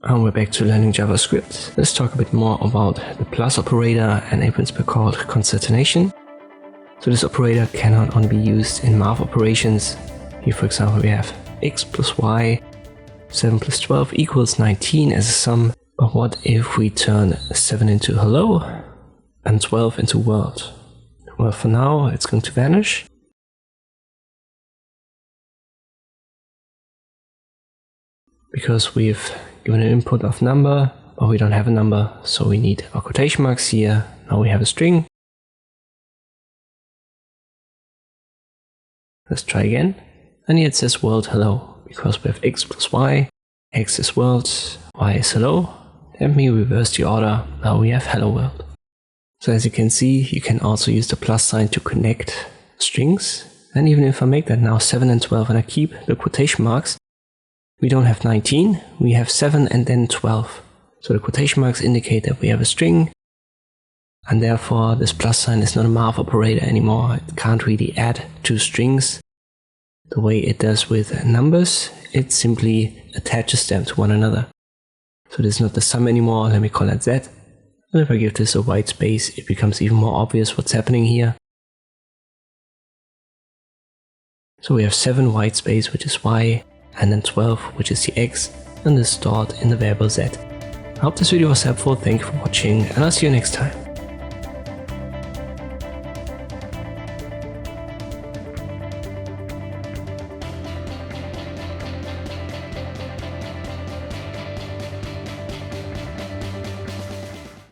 And we're back to learning JavaScript. Let's talk a bit more about the plus operator and a principle called concatenation. So this operator cannot only be used in math operations. Here, for example, we have x plus y, 7 plus 12 equals 19 as a sum. But what if we turn 7 into hello and 12 into world? Well, for now, it's going to vanish. Because we've given an input of number, but we don't have a number, so we need our quotation marks here. Now we have a string. Let's try again. And here it says world hello, because we have x plus y, x is world, y is hello. Let me reverse the order. Now we have hello world. So as you can see, you can also use the plus sign to connect strings. And even if I make that now 7 and 12 and I keep the quotation marks, we don't have 19, we have 7 and then 12. So the quotation marks indicate that we have a string, and therefore this plus sign is not a math operator anymore. It can't really add two strings the way it does with numbers. It simply attaches them to one another. So this is not the sum anymore. Let me call that Z. And if I give this a white space, it becomes even more obvious what's happening here. So we have 7 white space, which is Y, and then 12, which is the X, and is stored in the variable Z. I hope this video was helpful. Thank you for watching, and I'll see you next time.